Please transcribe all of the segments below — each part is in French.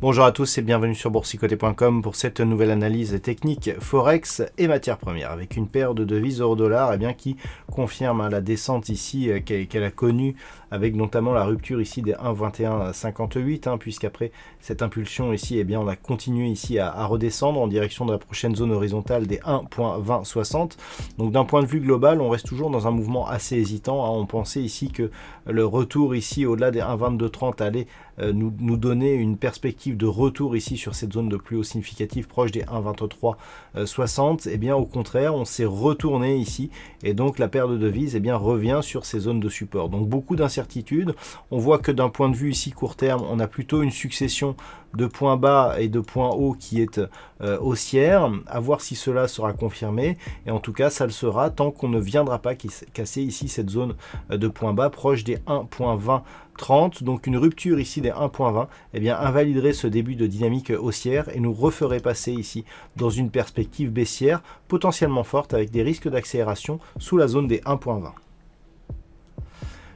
Bonjour à tous et bienvenue sur boursicoté.com pour cette nouvelle analyse technique Forex et matières premières avec une paire de devises euro-dollar qui confirme la descente ici qu'elle a connue avec notamment la rupture ici des 1,2158 puisqu'après cette impulsion ici on a continué ici à redescendre en direction de la prochaine zone horizontale des 1,2060. Donc d'un point de vue global on reste toujours dans un mouvement assez hésitant. On pensait ici que le retour ici au-delà des 1,2230 allait nous donner une perspective de retour ici sur cette zone de plus haut significatif proche des 1,2360. Au contraire on s'est retourné ici et donc la paire de devises revient sur ces zones de support. Donc beaucoup d'incertitudes. On voit que d'un point de vue ici court terme on a plutôt une succession de points bas et de points hauts qui est haussière, à voir si cela sera confirmé, et en tout cas ça le sera tant qu'on ne viendra pas casser ici cette zone de points bas proche des 1,2030. Donc une rupture ici des 1,20 invaliderait ce début de dynamique haussière et nous referait passer ici dans une perspective baissière potentiellement forte avec des risques d'accélération sous la zone des 1,20.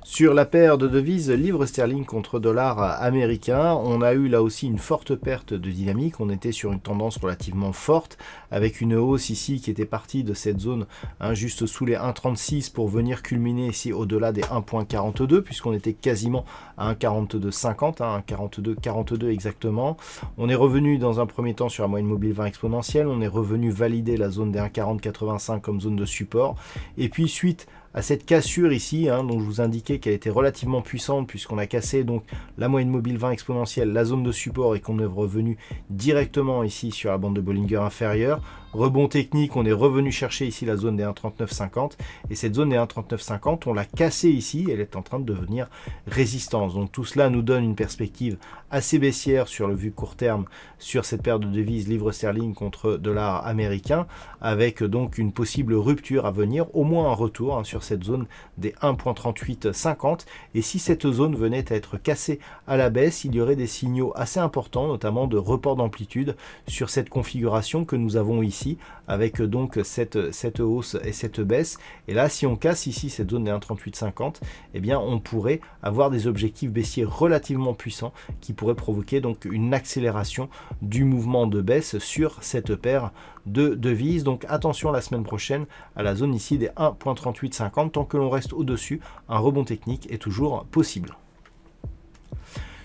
Sur la paire de devises livre sterling contre dollar américain, on a eu là aussi une forte perte de dynamique. On était sur une tendance relativement forte avec une hausse ici qui était partie de cette zone juste sous les 1,36 pour venir culminer ici au-delà des 1,42 puisqu'on était quasiment à 1,4250, 1,42 exactement. On est revenu dans un premier temps sur la moyenne mobile 20 exponentielle, on est revenu valider la zone des 1,4085 comme zone de support et puis suite à cette cassure ici, dont je vous indiquais qu'elle était relativement puissante puisqu'on a cassé donc la moyenne mobile 20 exponentielle, la zone de support et qu'on est revenu directement ici sur la bande de Bollinger inférieure. Rebond technique, on est revenu chercher ici la zone des 1,3950 et cette zone des 1,3950, on l'a cassée ici, elle est en train de devenir résistance. Donc tout cela nous donne une perspective assez baissière sur le vu court terme sur cette paire de devises livre sterling contre dollar américain avec donc une possible rupture à venir, au moins un retour sur cette zone des 1,3850 et si cette zone venait à être cassée à la baisse, il y aurait des signaux assez importants, notamment de report d'amplitude sur cette configuration que nous avons ici avec donc cette hausse et cette baisse. Et là, si on casse ici cette zone des 1,3850, on pourrait avoir des objectifs baissiers relativement puissants qui pourraient provoquer donc une accélération du mouvement de baisse sur cette paire de devises. Donc attention la semaine prochaine à la zone ici des 1,3850. Tant que l'on reste au-dessus, un rebond technique est toujours possible.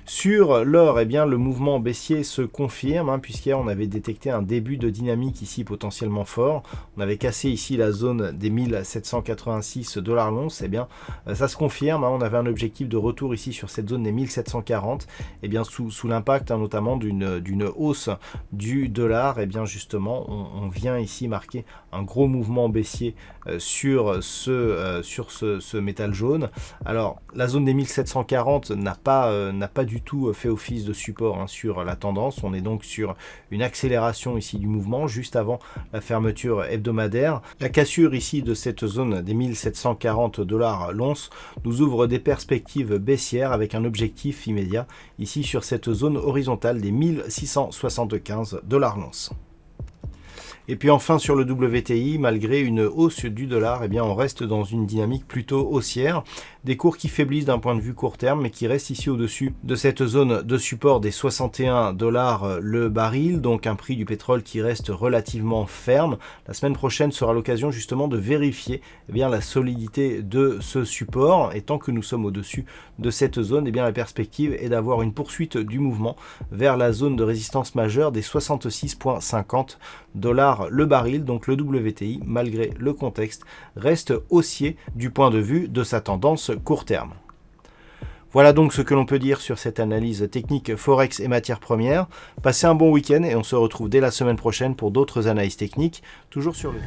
Sur l'or, le mouvement baissier se confirme, puisqu'hier on avait détecté un début de dynamique ici potentiellement fort. On avait cassé ici la zone des 1786 $ l'once. Ça se confirme. On avait un objectif de retour ici sur cette zone des 1740. Sous l'impact notamment d'une hausse du dollar, justement, on vient ici marquer un gros mouvement baissier sur ce métal jaune. Alors, la zone des 1740 n'a pas du tout fait office de support sur la tendance. On est donc sur une accélération ici du mouvement juste avant la fermeture hebdomadaire. La cassure ici de cette zone des 1740 $ l'once nous ouvre des perspectives baissières avec un objectif immédiat ici sur cette zone horizontale des 1675 $ l'once. Et puis enfin sur le WTI, malgré une hausse du dollar, on reste dans une dynamique plutôt haussière. Des cours qui faiblissent d'un point de vue court terme, mais qui restent ici au-dessus de cette zone de support des 61 $ le baril, donc un prix du pétrole qui reste relativement ferme. La semaine prochaine sera l'occasion justement de vérifier la solidité de ce support. Et tant que nous sommes au-dessus de cette zone, la perspective est d'avoir une poursuite du mouvement vers la zone de résistance majeure des 66,50 $ le baril. Donc le WTI, malgré le contexte, reste haussier du point de vue de sa tendance court terme. Voilà donc ce que l'on peut dire sur cette analyse technique Forex et matières premières. Passez un bon week-end et on se retrouve dès la semaine prochaine pour d'autres analyses techniques, toujours sur le